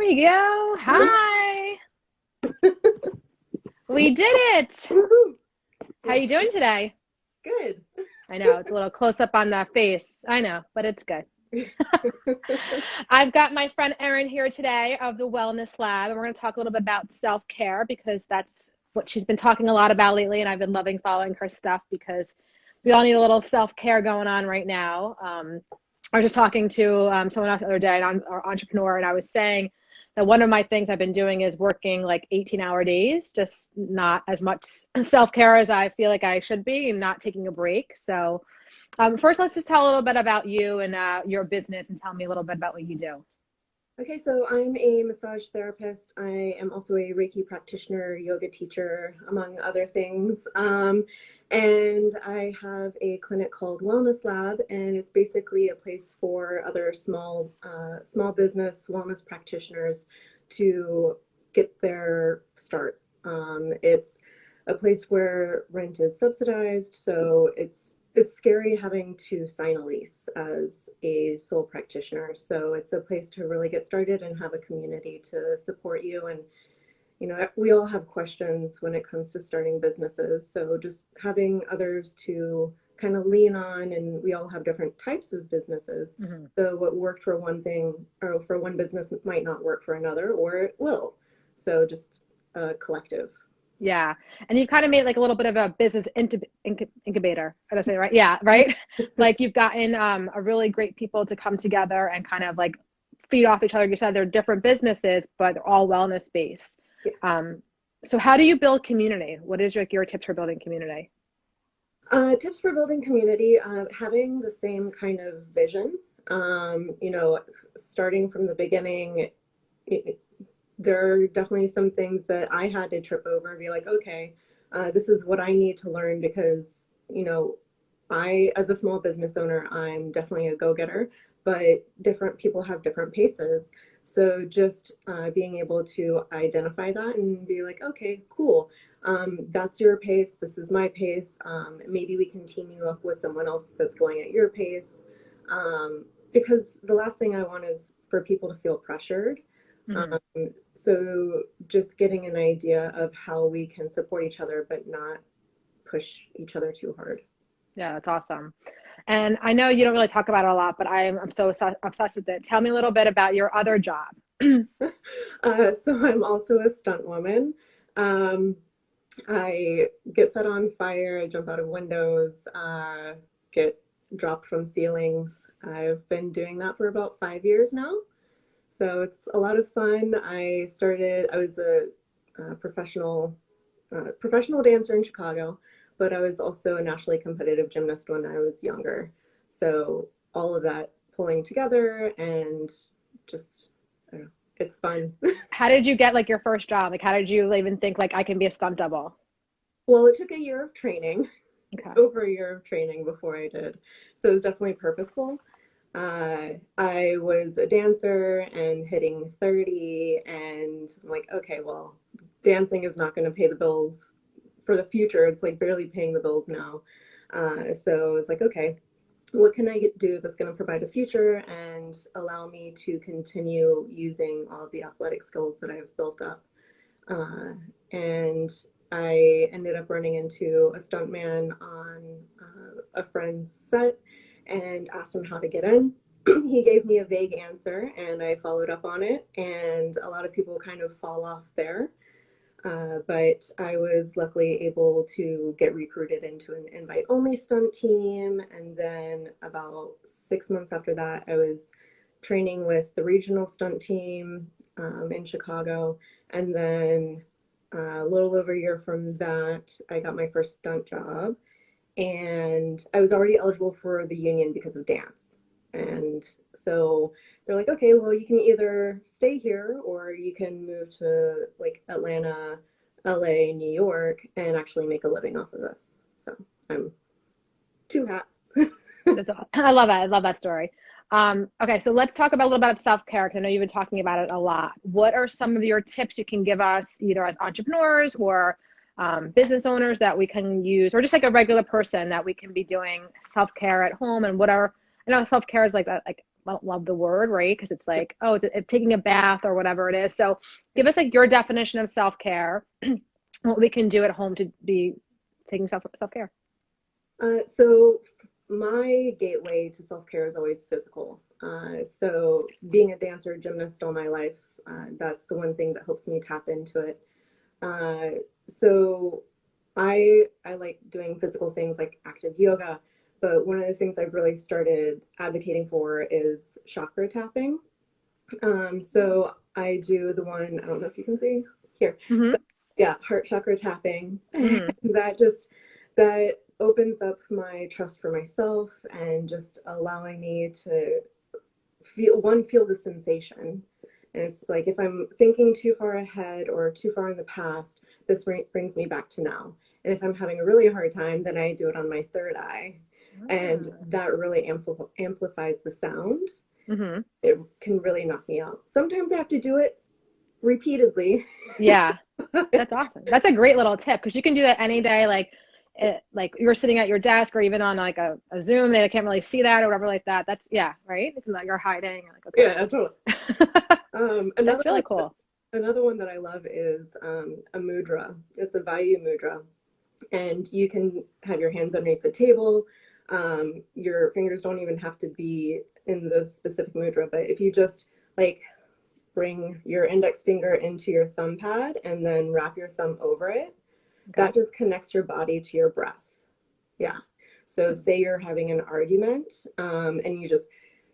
we go. Hi. We did it. Woohoo! How you doing today? Good. I know it's a little close up on the face. I know, but it's good. I've got my friend Erin here today of the Wellness Lab, and we're going to talk a little bit about self-care because that's what she's been talking a lot about lately, and I've been loving following her stuff because we all need a little self-care going on right now. I was just talking to someone else the other day, an entrepreneur, and I was saying that one of my things I've been doing is working like 18-hour days, just not as much self-care as I feel like I should be and not taking a break. So first, let's just tell a little bit about you and your business and tell me a little bit about what you do. Okay, so I'm a massage therapist. I am also a Reiki practitioner, yoga teacher, among other things. And I have a clinic called Wellness Lab, and it's basically a place for other small business wellness practitioners to get their start. It's a place where rent is subsidized, so it's scary having to sign a lease as a sole practitioner. So it's a place to really get started and have a community to support you. And, we all have questions when it comes to starting businesses. So just having others to kind of lean on, and we all have different types of businesses. Mm-hmm. So what worked for one thing or for one business might not work for another, or it will. So just a collective. Yeah. And you've kind of made like a little bit of a business incubator. Did I say it right? Yeah. Right. Like you've gotten a really great people to come together and kind of like feed off each other. You said they're different businesses, but they're all wellness based. Yes. So how do you build community? What is your tips for building community? Tips for building community, having the same kind of vision. Starting from the beginning, it, there are definitely some things that I had to trip over and be like, okay, this is what I need to learn because, as a small business owner, I'm definitely a go-getter, but different people have different paces. So just being able to identify that and be like, okay, cool. That's your pace. This is my pace. Maybe we can team you up with someone else that's going at your pace. Because the last thing I want is for people to feel pressured. Mm-hmm. So just getting an idea of how we can support each other, but not push each other too hard. Yeah, that's awesome. And I know you don't really talk about it a lot, but I'm so obsessed with it. Tell me a little bit about your other job. So I'm also a stunt woman. Um, I get set on fire, I jump out of windows, get dropped from ceilings. I've been doing that for about 5 years now. So it's a lot of fun. I was a professional dancer in Chicago, but I was also a nationally competitive gymnast when I was younger. So all of that pulling together and just, I don't know, it's fun. How did you get like your first job? Like how did you even think like I can be a stunt double? Well, it took a year of training, Okay. over a year of training before I did. So it was definitely purposeful. I was a dancer and hitting 30, and I'm like, okay, well, dancing is not going to pay the bills for the future. It's like barely paying the bills now. So it's like, okay, what can I do that's going to provide a future and allow me to continue using all of the athletic skills that I've built up? Uh, and I ended up running into a stuntman on a friend's set and asked him how to get in. He gave me a vague answer and I followed up on it, and a lot of people kind of fall off there. But I was luckily able to get recruited into an invite only stunt team. And then about 6 months after that, I was training with the regional stunt team in Chicago. And then a little over a year from that, I got my first stunt job. And I was already eligible for the union because of dance. And so they're like, okay, well, you can either stay here or you can move to like Atlanta, LA, New York, and actually make a living off of this. So I'm two hats. I love that. I love that story. Okay, so let's talk about a little bit about self-care because I know you've been talking about it a lot. What are some of your tips you can give us, either as entrepreneurs or business owners, that we can use, or just like a regular person that we can be doing self-care at home and whatever? I know self-care is like love the word, right? Because it's like, oh, it's taking a bath or whatever it is. So give us like your definition of self-care, what we can do at home to be taking self-care. So my gateway to self-care is always physical. So being a dancer, gymnast all my life, that's the one thing that helps me tap into it. So I like doing physical things like active yoga, but one of the things I've really started advocating for is chakra tapping. So I do the one, I don't know if you can see here. Mm-hmm. Yeah, heart chakra tapping. Mm-hmm. That opens up my trust for myself and just allowing me to feel the sensation. And it's like if I'm thinking too far ahead or too far in the past, this brings me back to now. And if I'm having a really hard time, then I do it on my third eye. And that really amplifies the sound. Mm-hmm. It can really knock me out. Sometimes I have to do it repeatedly. Yeah, that's awesome. That's a great little tip because you can do that any day. Like you're sitting at your desk or even on like a Zoom, they can't really see that or whatever like that. That's yeah, right? It's like you're hiding. Like, okay. Yeah, totally. That's really cool. Another one that I love is a mudra. It's the Vayu mudra, and you can have your hands underneath the table. Your fingers don't even have to be in the specific mudra, but if you just like bring your index finger into your thumb pad and then wrap your thumb over it, Okay. that just connects your body to your breath. Yeah. So say you're having an argument, and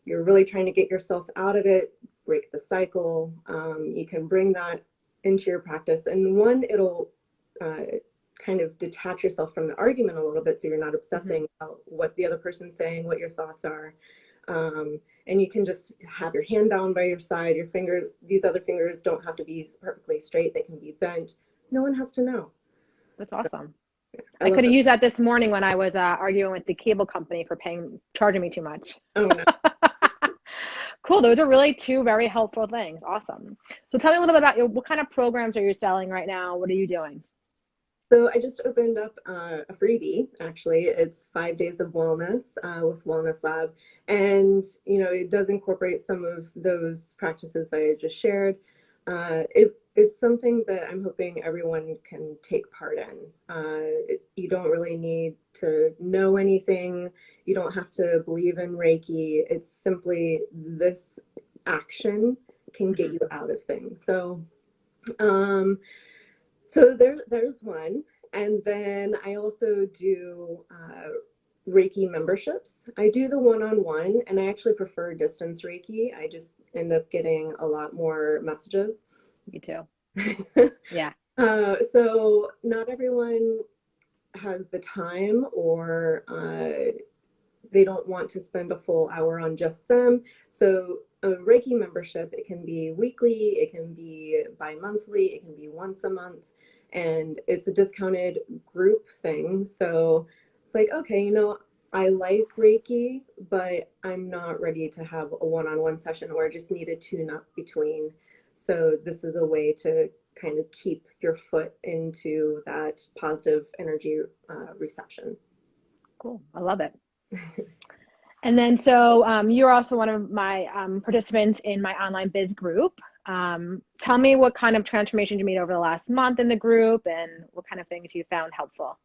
you're really trying to get yourself out of it, break the cycle. You can bring that into your practice, and one, it'll kind of detach yourself from the argument a little bit, so you're not obsessing about what the other person's saying, what your thoughts are. And you can just have your hand down by your side. Your fingers, these other fingers don't have to be perfectly straight. They can be bent. No one has to know. That's awesome. I I love could have it. used that this morning when I was arguing with the cable company for charging me too much. Oh no. Cool. Those are really two very helpful things. Awesome. So tell me a little bit about what kind of programs are you selling right now? What are you doing? So I just opened up a freebie. Actually, it's 5 days of wellness with Wellness Lab, and it does incorporate some of those practices that I just shared. It's something that I'm hoping everyone can take part in. You don't really need to know anything. You don't have to believe in Reiki. It's simply this action can get you out of things. Um, so there's one. And then I also do Reiki memberships. I do the one-on-one, and I actually prefer distance Reiki. I just end up getting a lot more messages. Me too. Yeah. So not everyone has the time, or they don't want to spend a full hour on just them. So a Reiki membership, it can be weekly, it can be bi-monthly, it can be once a month, and it's a discounted group thing. So it's like, okay, I like Reiki, but I'm not ready to have a one-on-one session, or I just need a tune-up between. So this is a way to kind of keep your foot into that positive energy reception. Cool. I love it. And then, so you're also one of my participants in my online biz group. Tell me what kind of transformation you made over the last month in the group and what kind of things you found helpful.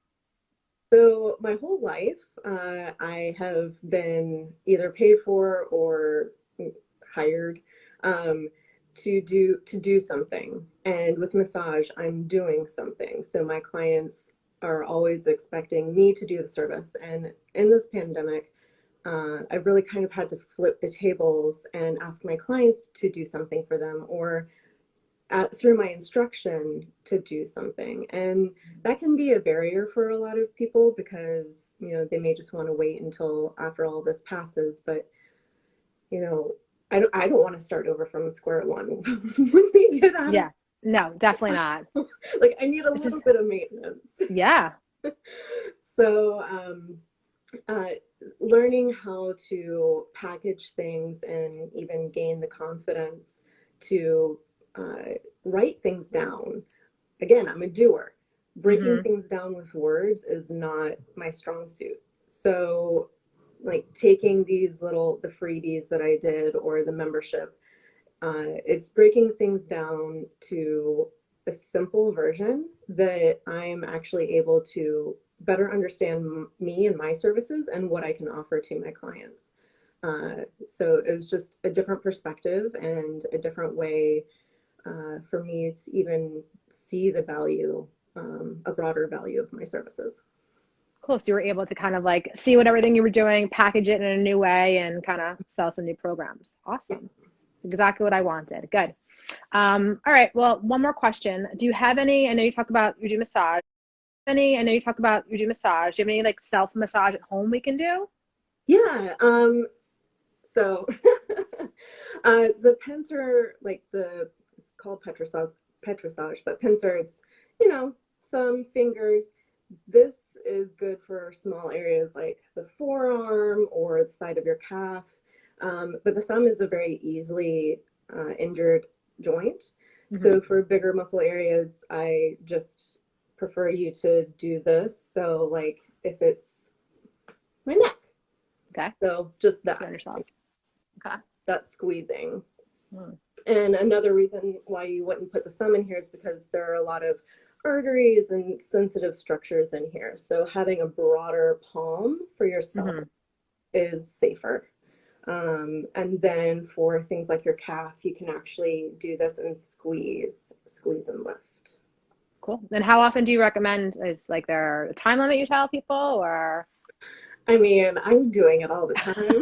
So my whole life, I have been either paid for or hired to do something. And with massage, I'm doing something. So my clients are always expecting me to do the service. And in this pandemic, I've really kind of had to flip the tables and ask my clients to do something for them, or through my instruction to do something. And that can be a barrier for a lot of people because, they may just want to wait until after all this passes. But, I don't want to start over from square one when we get out Yeah, no, definitely not. like I need a little bit of maintenance. Yeah. So, learning how to package things and even gain the confidence to write things down. Again, I'm a doer. Breaking things down with words is not my strong suit. So like taking these the freebies that I did or the membership, it's breaking things down to a simple version that I'm actually able to better understand me and my services and what I can offer to my clients. So it was just a different perspective and a different way for me to even see the value, a broader value of my services. Cool. So you were able to kind of like see what everything you were doing, package it in a new way, and kind of sell some new programs. Awesome. Exactly what I wanted. Good. All right. Well, one more question. Do you have any, I know you talk about you do massage. Any, I know you talk about you do massage. Do you have any like self massage at home we can do? Yeah. So the pincer, like it's called petrissage, but pincer, it's, you know, thumb, fingers. This is good for small areas like the forearm or the side of your calf. But the thumb is a very easily injured joint. Mm-hmm. So for bigger muscle areas, I just prefer you to do this. So like if it's my neck, Okay. so just You yourself. Okay. that squeezing. Mm. And another reason why you wouldn't put the thumb in here is because there are a lot of arteries and sensitive structures in here. So having a broader palm for yourself Mm-hmm. is safer. And then for things like your calf, you can actually do this and squeeze and lift. Cool. And how often do you recommend? Is like there a time limit you tell people, or I mean, I'm doing it all the time.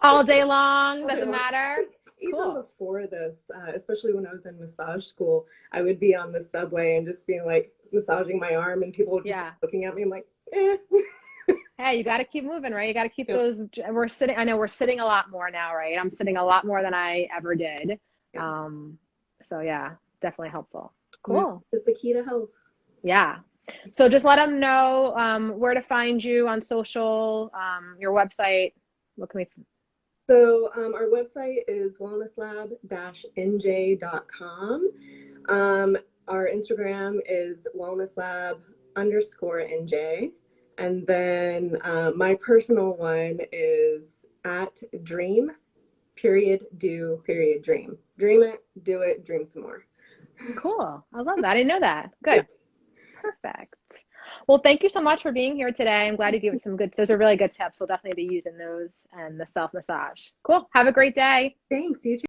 all day long? Doesn't matter. Even Cool. before this, especially when I was in massage school, I would be on the subway and just being like massaging my arm, and people would just Yeah. looking at me. I'm like, eh. Hey, you got to keep moving, right? You got to keep Yep. those. We're sitting, I know we're sitting a lot more now, right? I'm sitting a lot more than I ever did. Yeah. Um, so yeah, definitely helpful. Movement Cool. is the key to health. Yeah. So just let them know where to find you on social, your website. What can we? So our website is wellnesslab-nj.com. Our Instagram is wellnesslab_nj. And then my personal one is at dream, period, do, period, dream. Dream it, do it, dream some more. Cool. I love that. I didn't know that. Yeah. Good. Perfect. Well, thank you so much for being here today. I'm glad you gave us some good, those are really good tips. We'll definitely be using those and the self massage. Cool. Have a great day. Thanks. You too.